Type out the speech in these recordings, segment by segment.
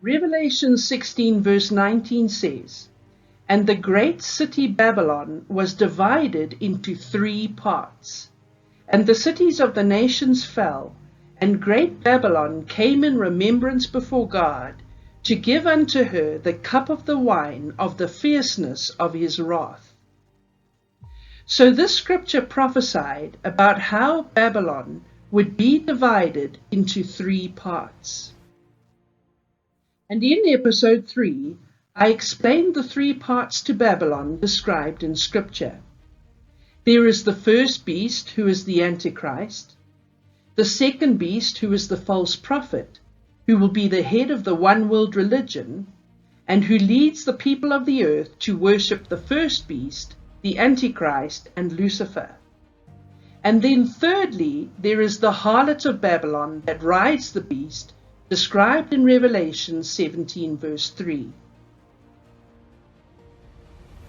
Revelation 16 verse 19 says, "And the great city Babylon was divided into 3 parts, and the cities of the nations fell, and great Babylon came in remembrance before God, to give unto her the cup of the wine of the fierceness of his wrath." So this scripture prophesied about how Babylon would be divided into 3 parts. And in episode 3, I explained the 3 parts to Babylon described in scripture. There is the first beast, who is the Antichrist, the second beast, who is the false prophet, who will be the head of the one world religion, and who leads the people of the earth to worship the first beast, the Antichrist, and Lucifer. And then thirdly, there is the harlot of Babylon that rides the beast, described in Revelation 17 verse 3.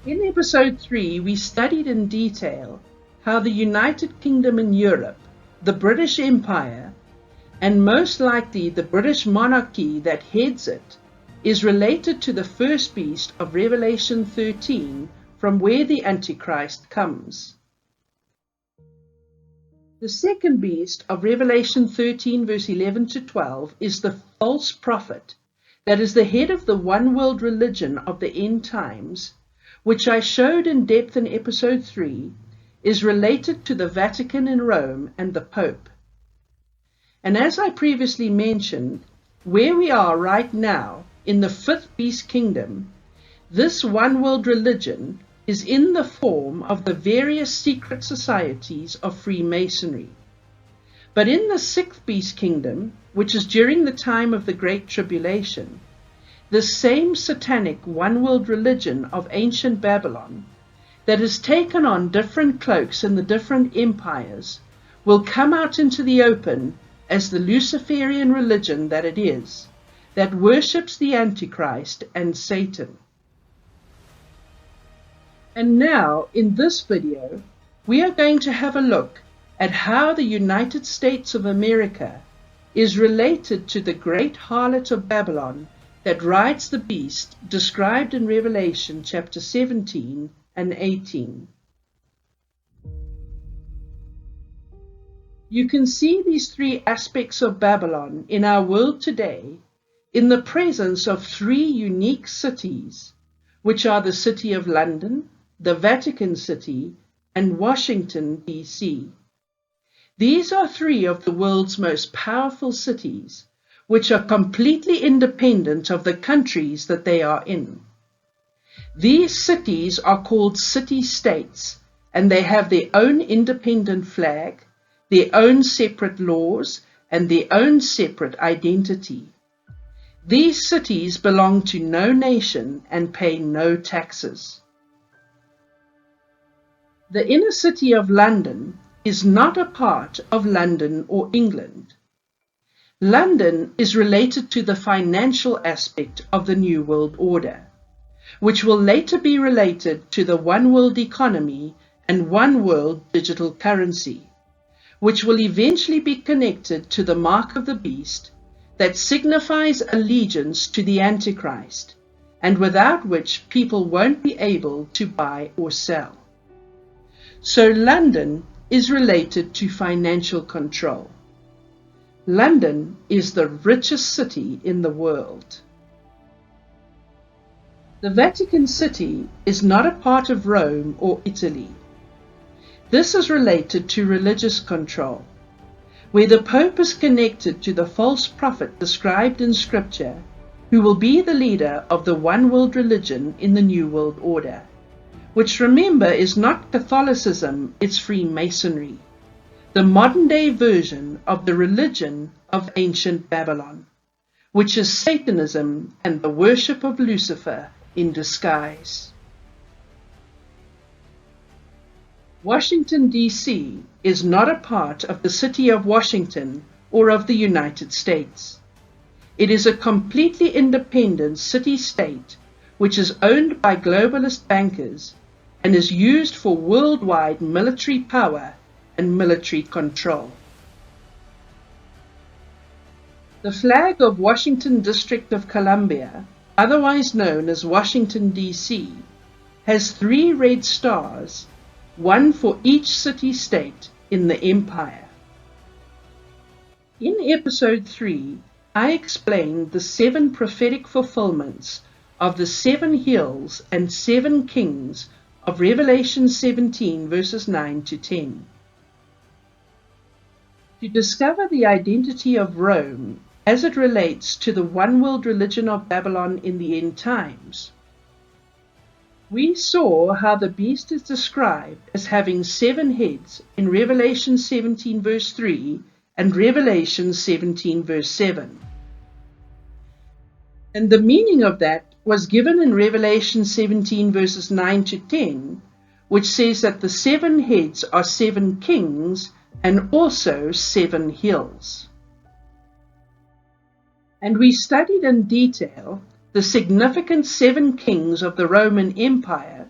In episode 3, we studied in detail how the United Kingdom in Europe, the British Empire, and most likely the British monarchy that heads it, is related to the first beast of Revelation 13, from where the Antichrist comes. The second beast of Revelation 13 verse 11 to 12 is the false prophet, that is the head of the one world religion of the end times, which I showed in depth in episode 3, is related to the Vatican in Rome and the Pope. And as I previously mentioned, where we are right now in the 5th beast kingdom, this one world religion is in the form of the various secret societies of Freemasonry. But in the 6th beast kingdom, which is during the time of the Great Tribulation, the same satanic one world religion of ancient Babylon that has taken on different cloaks in the different empires will come out into the open as the Luciferian religion that it is, that worships the Antichrist and Satan. And now, in this video, we are going to have a look at how the United States of America is related to the great harlot of Babylon that rides the beast described in Revelation chapter 17 and 18. You can see these 3 aspects of Babylon in our world today in the presence of 3 unique cities, which are the City of London, the Vatican City, and Washington, D.C. These are 3 of the world's most powerful cities, which are completely independent of the countries that they are in. These cities are called city-states, and they have their own independent flag, their own separate laws, and their own separate identity. These cities belong to no nation and pay no taxes. The inner city of London is not a part of London or England. London is related to the financial aspect of the New World Order, which will later be related to the one world economy and one world digital currency, which will eventually be connected to the mark of the beast that signifies allegiance to the Antichrist, and without which people won't be able to buy or sell. So London is related to financial control. London is the richest city in the world. The Vatican City is not a part of Rome or Italy. This is related to religious control, where the Pope is connected to the false prophet described in Scripture, who will be the leader of the one world religion in the New World Order, which, remember, is not Catholicism, it's Freemasonry, the modern-day version of the religion of ancient Babylon, which is Satanism and the worship of Lucifer in disguise. Washington, D.C. is not a part of the city of Washington or of the United States. It is a completely independent city-state which is owned by globalist bankers and is used for worldwide military power and military control. The flag of Washington District of Columbia, otherwise known as Washington, D.C., has 3 red stars, one for each city-state in the empire. In episode 3, I explained the 7 prophetic fulfillments of the 7 hills and 7 kings of Revelation 17 verses 9 to 10. To discover the identity of Rome as it relates to the one-world religion of Babylon in the end times, we saw how the beast is described as having 7 heads in Revelation 17 verse 3 and Revelation 17 verse 7. And the meaning of that was given in Revelation 17 verses 9 to 10, which says that the 7 heads are 7 kings and also 7 hills. And we studied in detail the significant 7 kings of the Roman Empire,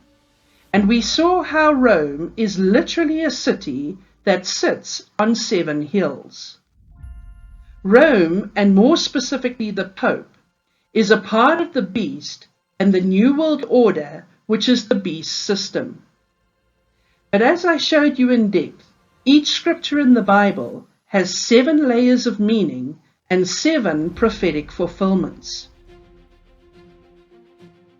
and we saw how Rome is literally a city that sits on 7 hills. Rome, and more specifically the Pope, is a part of the beast and the New World Order, which is the beast system. But as I showed you in depth, each scripture in the Bible has 7 layers of meaning and 7 prophetic fulfillments.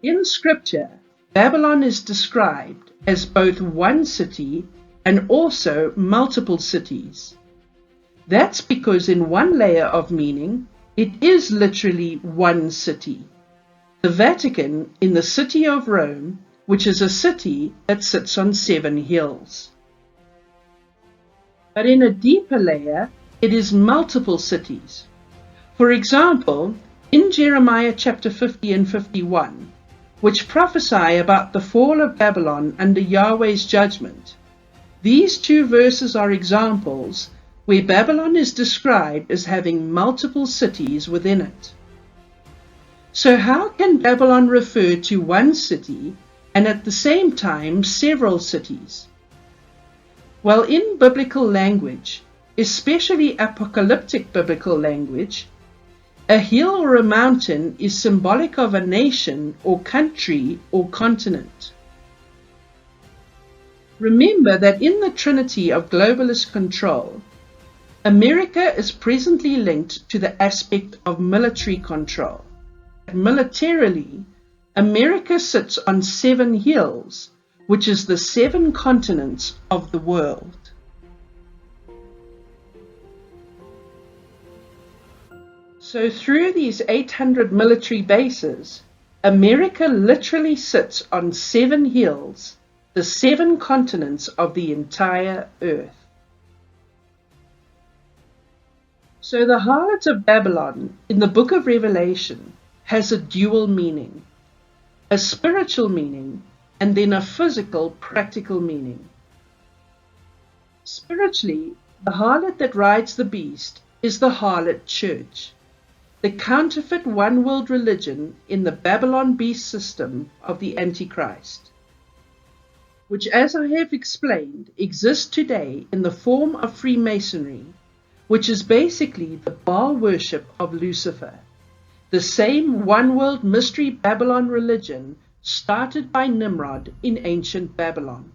In Scripture, Babylon is described as both one city and also multiple cities. That's because in one layer of meaning, it is literally one city. The Vatican in the city of Rome, which is a city that sits on 7 hills. But in a deeper layer, it is multiple cities. For example, in Jeremiah chapter 50 and 51, which prophesy about the fall of Babylon under Yahweh's judgment, these 2 verses are examples where Babylon is described as having multiple cities within it. So how can Babylon refer to one city and at the same time several cities? Well, in biblical language, especially apocalyptic biblical language, a hill or a mountain is symbolic of a nation or country or continent. Remember that in the trinity of globalist control, America is presently linked to the aspect of military control. Militarily, America sits on 7 hills, which is the 7 continents of the world. So through these 800 military bases, America literally sits on 7 hills, the 7 continents of the entire earth. So the harlot of Babylon in the book of Revelation has a dual meaning, a spiritual meaning, and then a physical, practical meaning. Spiritually, the harlot that rides the beast is the harlot church, the counterfeit one-world religion in the Babylon beast system of the Antichrist, which, as I have explained, exists today in the form of Freemasonry, which is basically the Baal worship of Lucifer, the same one-world mystery Babylon religion started by Nimrod in ancient Babylon,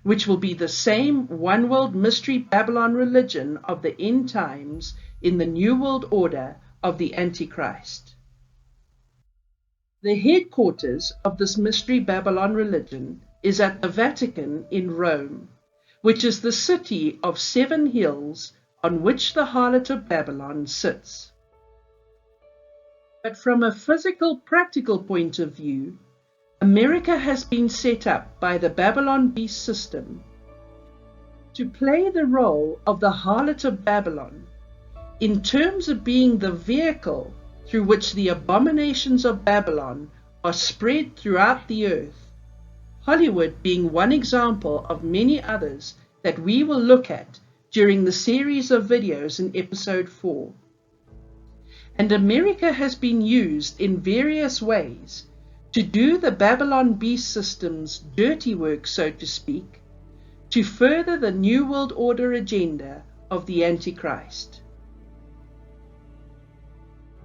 which will be the same one-world mystery Babylon religion of the end times in the New World Order of the Antichrist. The headquarters of this mystery Babylon religion is at the Vatican in Rome, which is the city of 7 hills on which the harlot of Babylon sits. But from a physical, practical point of view, America has been set up by the Babylon beast system to play the role of the harlot of Babylon in terms of being the vehicle through which the abominations of Babylon are spread throughout the earth, Hollywood being one example of many others that we will look at during the series of videos in episode 4. And America has been used in various ways to do the Babylon beast system's dirty work, so to speak, to further the New World Order agenda of the Antichrist.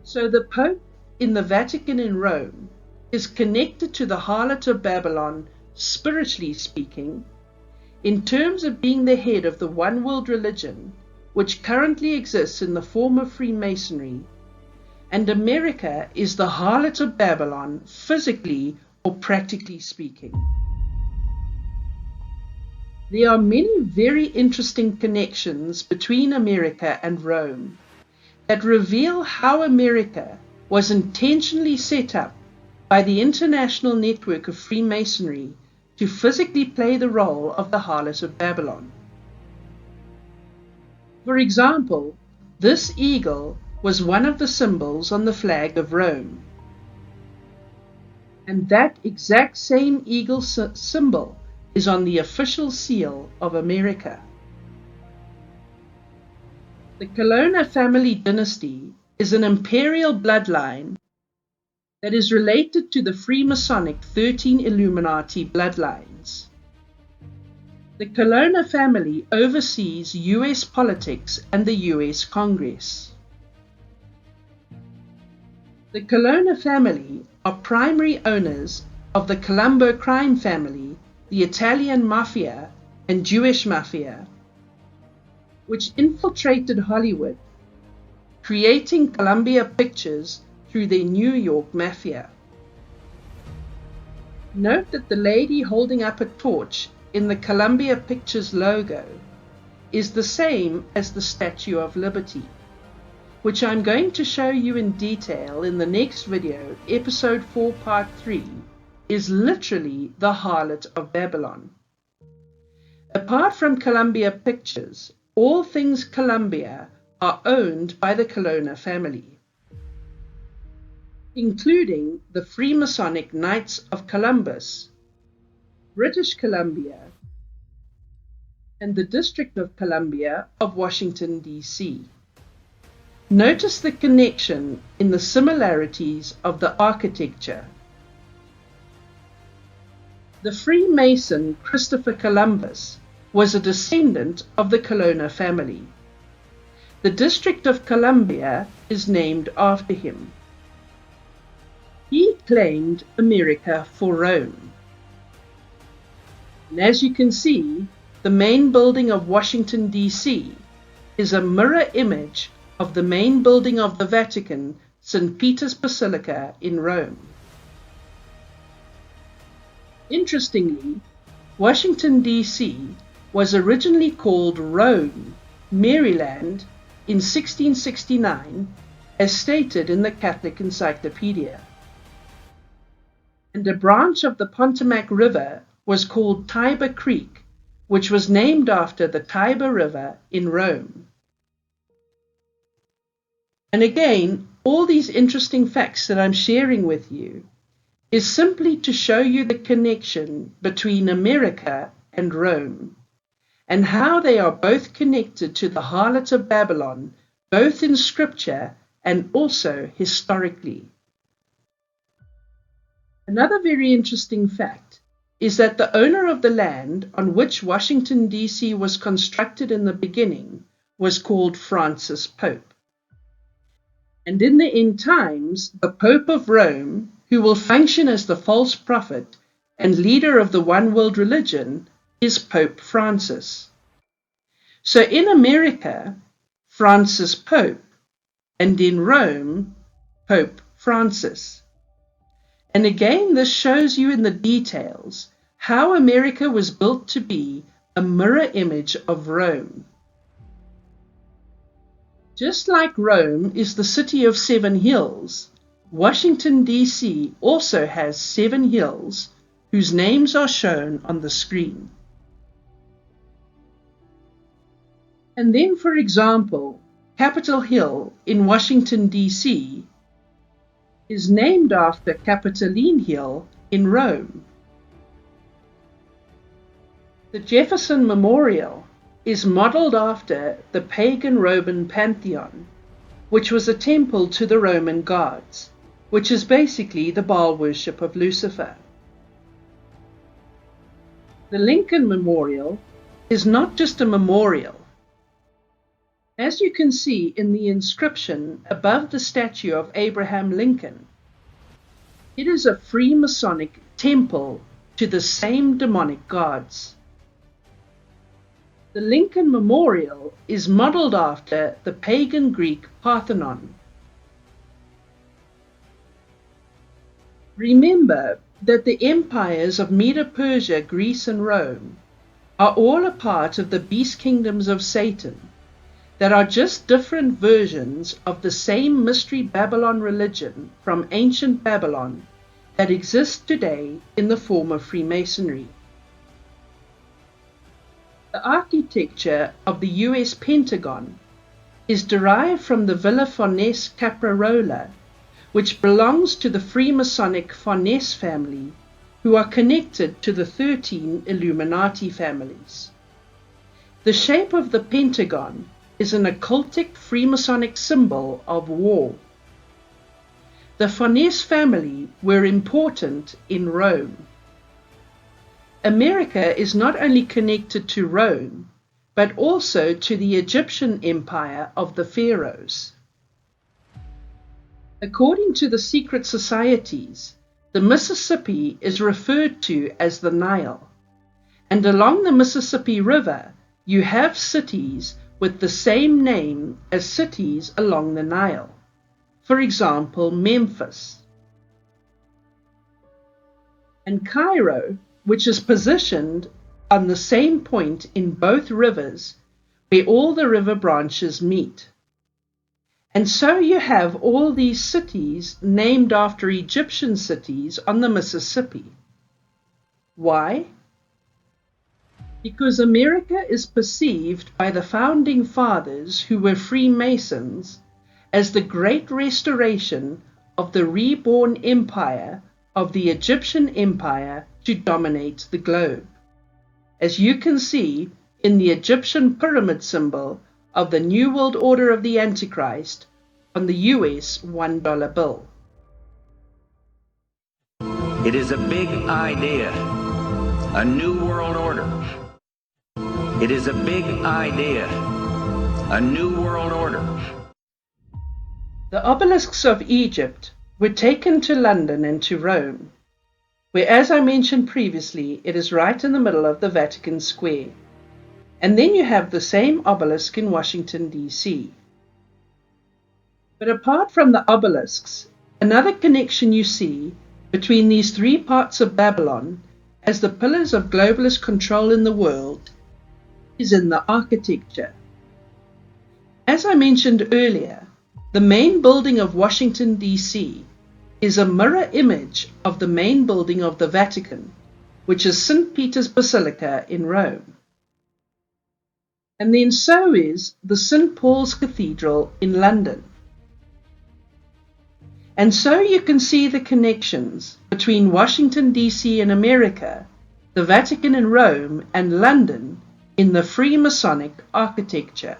So the Pope in the Vatican in Rome is connected to the harlot of Babylon, spiritually speaking, in terms of being the head of the one world religion, which currently exists in the form of Freemasonry, and America is the harlot of Babylon, physically or practically speaking. There are many very interesting connections between America and Rome that reveal how America was intentionally set up by the international network of Freemasonry to physically play the role of the harlot of Babylon. For example, this eagle was one of the symbols on the flag of Rome. And that exact same eagle symbol is on the official seal of America. The Colonna family dynasty is an imperial bloodline that is related to the Freemasonic 13 Illuminati bloodlines. The Colonna family oversees US politics and the US Congress. The Colonna family are primary owners of the Colombo crime family, the Italian mafia and Jewish mafia, which infiltrated Hollywood, creating Columbia Pictures through their New York mafia. Note that the lady holding up a torch in the Columbia Pictures logo is the same as the Statue of Liberty, which I'm going to show you in detail in the next video. Episode 4, Part 3, is literally the harlot of Babylon. Apart from Columbia Pictures, all things Columbia are owned by the Colonna family, including the Freemasonic Knights of Columbus, British Columbia, and the District of Columbia of Washington, D.C. Notice the connection in the similarities of the architecture. The Freemason Christopher Columbus was a descendant of the Colonna family. The District of Columbia is named after him. He claimed America for Rome. And as you can see, the main building of Washington, D.C. is a mirror image of the main building of the Vatican, St. Peter's Basilica in Rome. Interestingly, Washington, D.C. was originally called Rome, Maryland, in 1669, as stated in the Catholic Encyclopedia. And a branch of the Potomac River was called Tiber Creek, which was named after the Tiber River in Rome. And again, all these interesting facts that I'm sharing with you is simply to show you the connection between America and Rome, and how they are both connected to the harlot of Babylon, both in scripture and also historically. Another very interesting fact is that the owner of the land on which Washington, D.C. was constructed in the beginning was called Francis Pope. And in the end times, the Pope of Rome, who will function as the false prophet and leader of the one world religion, is Pope Francis. So in America, Francis Pope, and in Rome, Pope Francis. And again, this shows you in the details how America was built to be a mirror image of Rome. Just like Rome is the city of 7 hills, Washington, D.C. also has 7 hills whose names are shown on the screen. And then, for example, Capitol Hill in Washington, D.C. is named after Capitoline Hill in Rome. The Jefferson Memorial is modeled after the pagan Roman Pantheon, which was a temple to the Roman gods, which is basically the Baal worship of Lucifer. The Lincoln Memorial is not just a memorial. As you can see in the inscription above the statue of Abraham Lincoln, it is a Freemasonic temple to the same demonic gods. The Lincoln Memorial is modeled after the pagan Greek Parthenon. Remember that the empires of Medo-Persia, Greece, and Rome are all a part of the beast kingdoms of Satan that are just different versions of the same mystery Babylon religion from ancient Babylon that exists today in the form of Freemasonry. The architecture of the US Pentagon is derived from the Villa Farnese Caprarola, which belongs to the Freemasonic Farnese family, who are connected to the 13 Illuminati families. The shape of the Pentagon is an occultic Freemasonic symbol of war. The Farnese family were important in Rome. America is not only connected to Rome, but also to the Egyptian empire of the pharaohs. According to the secret societies, the Mississippi is referred to as the Nile, and along the Mississippi River you have cities with the same name as cities along the Nile. For example, Memphis. And Cairo, which is positioned on the same point in both rivers, where all the river branches meet. And so you have all these cities named after Egyptian cities on the Mississippi. Why? Because America is perceived by the founding fathers, who were Freemasons, as the great restoration of the reborn empire of the Egyptian empire to dominate the globe, as you can see in the Egyptian pyramid symbol of the New World Order of the Antichrist on the US $1 bill. It is a big idea, a new world order. It is a big idea, a new world order. The obelisks of Egypt were taken to London and to Rome, where, as I mentioned previously, it is right in the middle of the Vatican Square. And then you have the same obelisk in Washington, D.C. But apart from the obelisks, another connection you see between these three parts of Babylon as the pillars of globalist control in the world is in the architecture. As I mentioned earlier, the main building of Washington, D.C. is a mirror image of the main building of the Vatican, which is St. Peter's Basilica in Rome. And then so is the St. Paul's Cathedral in London. And so you can see the connections between Washington, D.C. in America, the Vatican in Rome, and London in the Freemasonic architecture.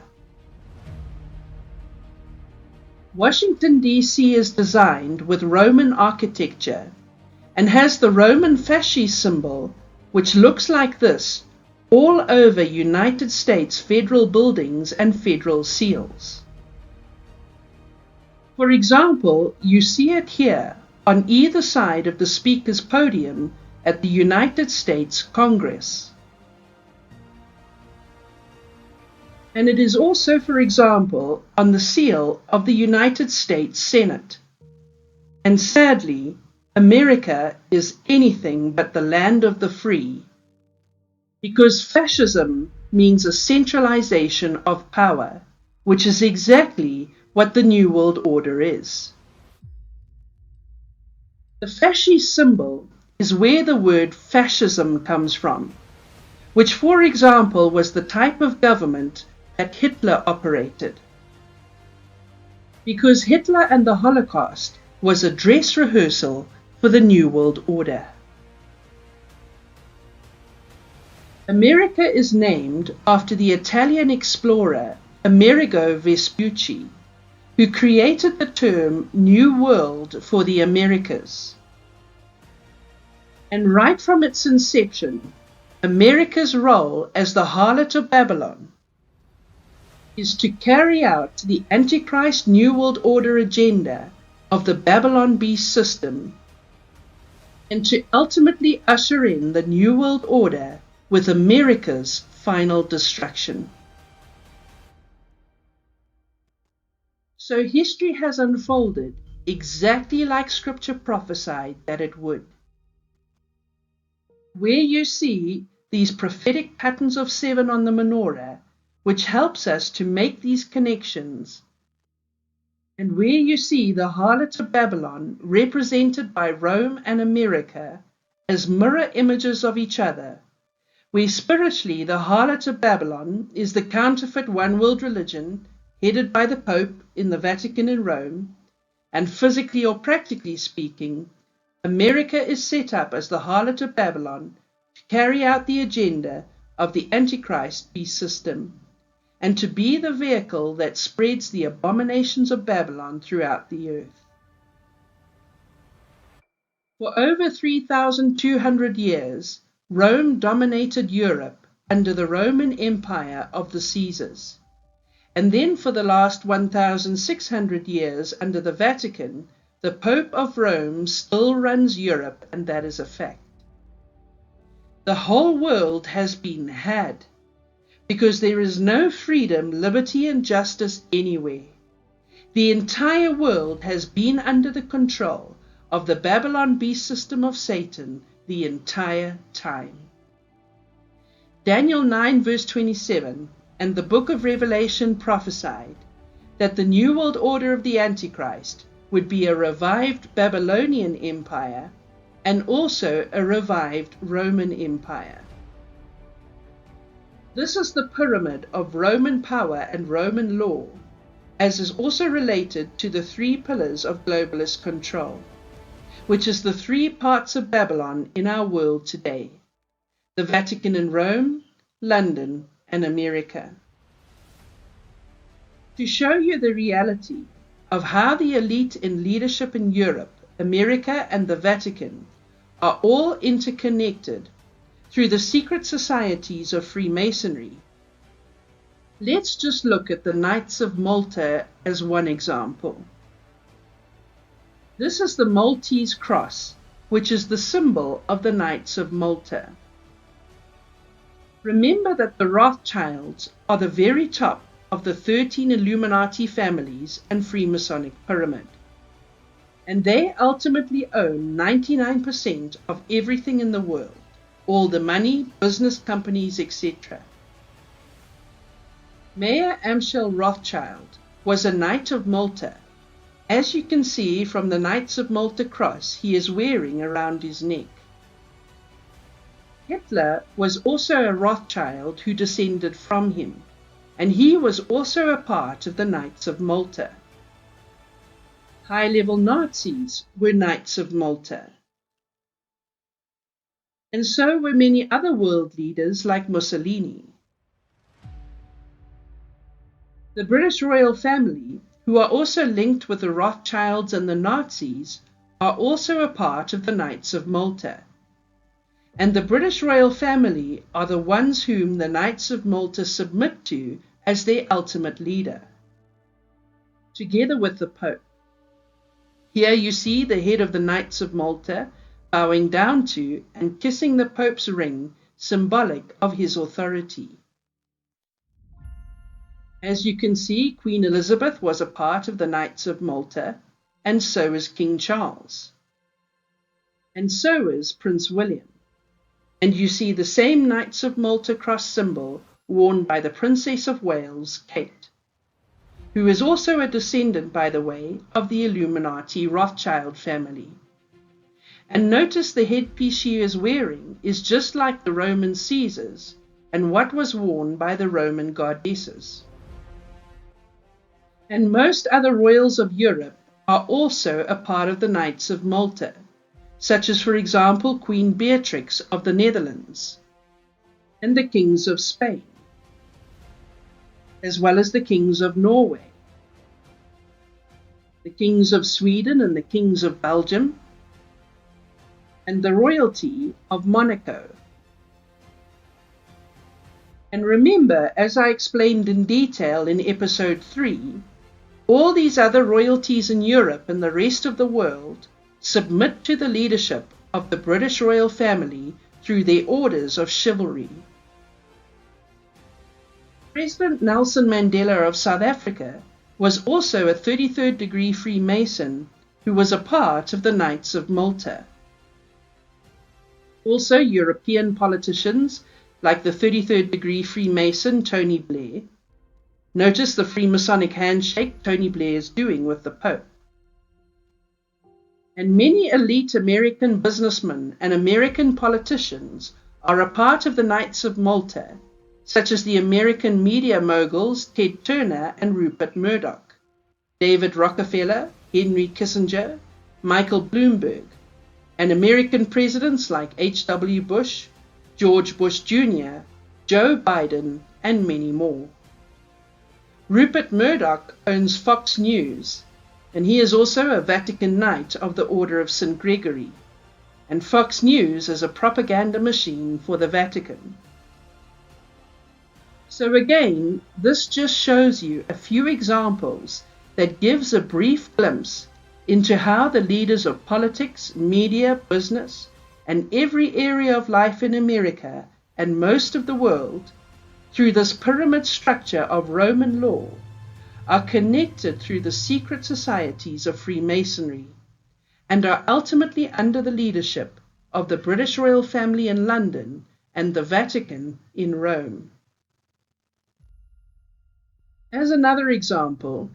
Washington, D.C. is designed with Roman architecture and has the Roman fasces symbol, which looks like this, all over United States federal buildings and federal seals. For example, you see it here on either side of the speaker's podium at the United States Congress. And it is also, for example, on the seal of the United States Senate. And sadly, America is anything but the land of the free, because fascism means a centralization of power, which is exactly what the New World Order is. The fascist symbol is where the word fascism comes from, which, for example, was the type of government that Hitler operated. Because Hitler and the Holocaust was a dress rehearsal for the New World Order. America is named after the Italian explorer Amerigo Vespucci, who created the term New World for the Americas. And right from its inception, America's role as the harlot of Babylon is to carry out the Antichrist New World Order agenda of the Babylon beast system and to ultimately usher in the New World Order with America's final destruction. So history has unfolded exactly like Scripture prophesied that it would. Where you see these prophetic patterns of 7 on the menorah, which helps us to make these connections, and where you see the harlot of Babylon represented by Rome and America as mirror images of each other, where spiritually the harlot of Babylon is the counterfeit one world religion headed by the Pope in the Vatican in Rome, and physically or practically speaking, America is set up as the harlot of Babylon to carry out the agenda of the Antichrist beast system, and to be the vehicle that spreads the abominations of Babylon throughout the earth. For over 3,200 years, Rome dominated Europe under the Roman Empire of the Caesars. And then for the last 1,600 years under the Vatican, the Pope of Rome still runs Europe, and that is a fact. The whole world has been had, because there is no freedom, liberty, and justice anywhere. The entire world has been under the control of the Babylon beast system of Satan the entire time. Daniel 9 verse 27 and the book of Revelation prophesied that the New World Order of the Antichrist would be a revived Babylonian empire and also a revived Roman empire. This is the pyramid of Roman power and Roman law, as is also related to the 3 pillars of globalist control, which is the 3 parts of Babylon in our world today: the Vatican in Rome, London, and America. To show you the reality of how the elite in leadership in Europe, America, and the Vatican are all interconnected through the secret societies of Freemasonry, let's just look at the Knights of Malta as one example. This is the Maltese cross, which is the symbol of the Knights of Malta. Remember that the Rothschilds are the very top of the 13 Illuminati families and Freemasonic pyramid, and they ultimately own 99% of everything in the world, all the money, business companies, etc. Mayer Amschel Rothschild was a Knight of Malta. As you can see from the Knights of Malta cross he is wearing around his neck. Hitler was also a Rothschild who descended from him, and he was also a part of the Knights of Malta. High-level Nazis were Knights of Malta. And so were many other world leaders like Mussolini. The British royal family, who are also linked with the Rothschilds and the Nazis, are also a part of the Knights of Malta. And the British royal family are the ones whom the Knights of Malta submit to as their ultimate leader, together with the Pope. Here you see the head of the Knights of Malta bowing down to and kissing the Pope's ring, symbolic of his authority. As you can see, Queen Elizabeth was a part of the Knights of Malta, and so is King Charles. And so is Prince William. And you see the same Knights of Malta cross symbol worn by the Princess of Wales, Kate, who is also a descendant, by the way, of the Illuminati Rothschild family. And notice the headpiece she is wearing is just like the Roman Caesars and what was worn by the Roman goddesses. And most other royals of Europe are also a part of the Knights of Malta, such as, for example, Queen Beatrix of the Netherlands, and the kings of Spain, as well as the kings of Norway, the kings of Sweden and the kings of Belgium, and the royalty of Monaco. And remember, as I explained in detail in episode 3, all these other royalties in Europe and the rest of the world submit to the leadership of the British royal family through their orders of chivalry. President Nelson Mandela of South Africa was also a 33rd degree Freemason who was a part of the Knights of Malta. Also, European politicians like the 33rd degree Freemason Tony Blair. Notice the Freemasonic handshake Tony Blair is doing with the Pope. And many elite American businessmen and American politicians are a part of the Knights of Malta, such as the American media moguls Ted Turner and Rupert Murdoch, David Rockefeller, Henry Kissinger, Michael Bloomberg, and American presidents like H.W. Bush, George Bush Jr., Joe Biden, and many more. Rupert Murdoch owns Fox News, and he is also a Vatican Knight of the Order of St. Gregory, and Fox News is a propaganda machine for the Vatican. So again, this just shows you a few examples that gives a brief glimpse into how the leaders of politics, media, business, and every area of life in America and most of the world, through this pyramid structure of Roman law, are connected through the secret societies of Freemasonry, and are ultimately under the leadership of the British royal family in London and the Vatican in Rome. As another example,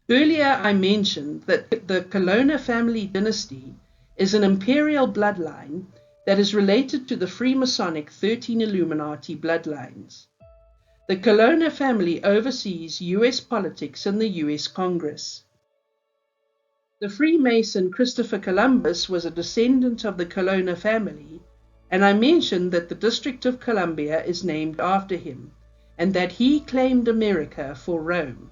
earlier I mentioned that the Colonna family dynasty is an imperial bloodline that is related to the Freemasonic 13 Illuminati bloodlines. The Colonna family oversees U.S. politics and the U.S. Congress. The Freemason Christopher Columbus was a descendant of the Colonna family, and I mentioned that the District of Columbia is named after him, and that he claimed America for Rome.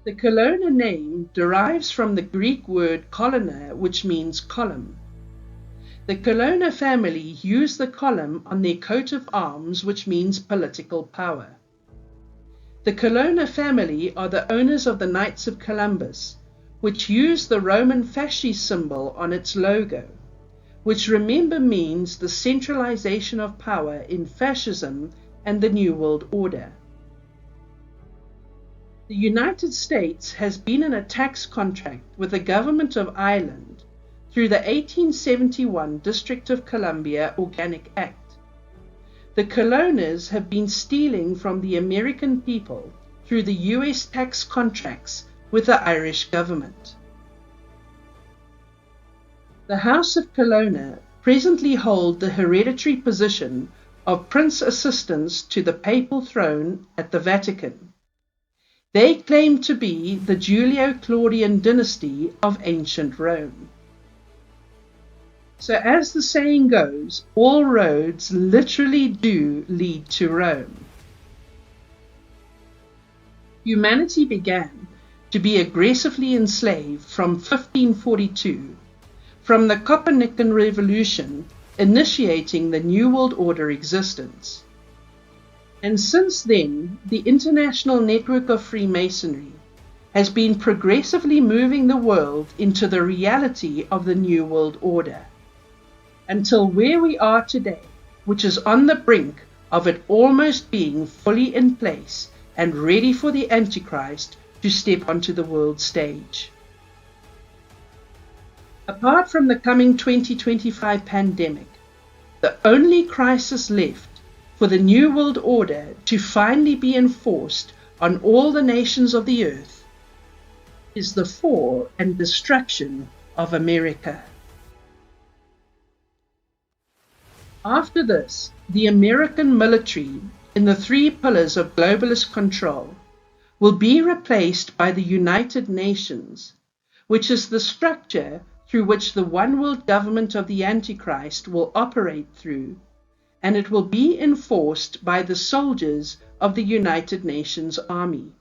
The Colonna name derives from the Greek word colonna, which means column. The Colonna family used the column on their coat of arms, which means political power. The Colonna family are the owners of the Knights of Columbus, which use the Roman fasces symbol on its logo, which remember means the centralization of power in fascism and the New World Order. The United States has been in a tax contract with the government of Ireland through the 1871 District of Columbia Organic Act. The Colonnas have been stealing from the American people through the U.S. tax contracts with the Irish government. The House of Colonna presently hold the hereditary position of Prince Assistants to the papal throne at the Vatican. They claim to be the Julio-Claudian dynasty of ancient Rome. So as the saying goes, all roads literally do lead to Rome. Humanity began to be aggressively enslaved from 1542, from the Copernican Revolution initiating the New World Order existence. And since then, the international network of Freemasonry has been progressively moving the world into the reality of the New World Order, until where we are today, which is on the brink of it almost being fully in place and ready for the Antichrist to step onto the world stage. Apart from the coming 2025 pandemic, the only crisis left for the New World Order to finally be enforced on all the nations of the earth is the fall and destruction of America. After this, the American military, in the 3 pillars of globalist control, will be replaced by the United Nations, which is the structure through which the one world government of the Antichrist will operate through, and it will be enforced by the soldiers of the United Nations Army.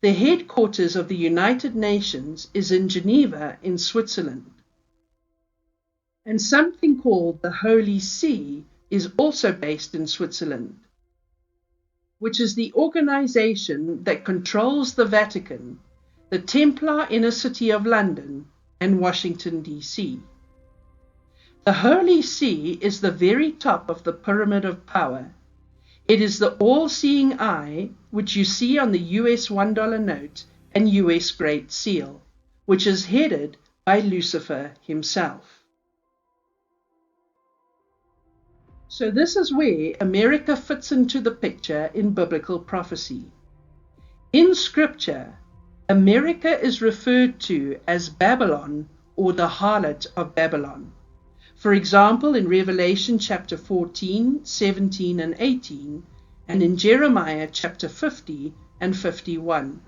The headquarters of the United Nations is in Geneva in Switzerland, and something called the Holy See is also based in Switzerland, which is the organization that controls the Vatican, the Templar Inner City of London, and Washington, D.C. The Holy See is the very top of the pyramid of power. It is the all-seeing eye, which you see on the US $1 note and US Great Seal, which is headed by Lucifer himself. So this is where America fits into the picture in biblical prophecy. In Scripture, America is referred to as Babylon or the Harlot of Babylon. For example, in Revelation chapter 14, 17 and 18, and in Jeremiah chapter 50 and 51.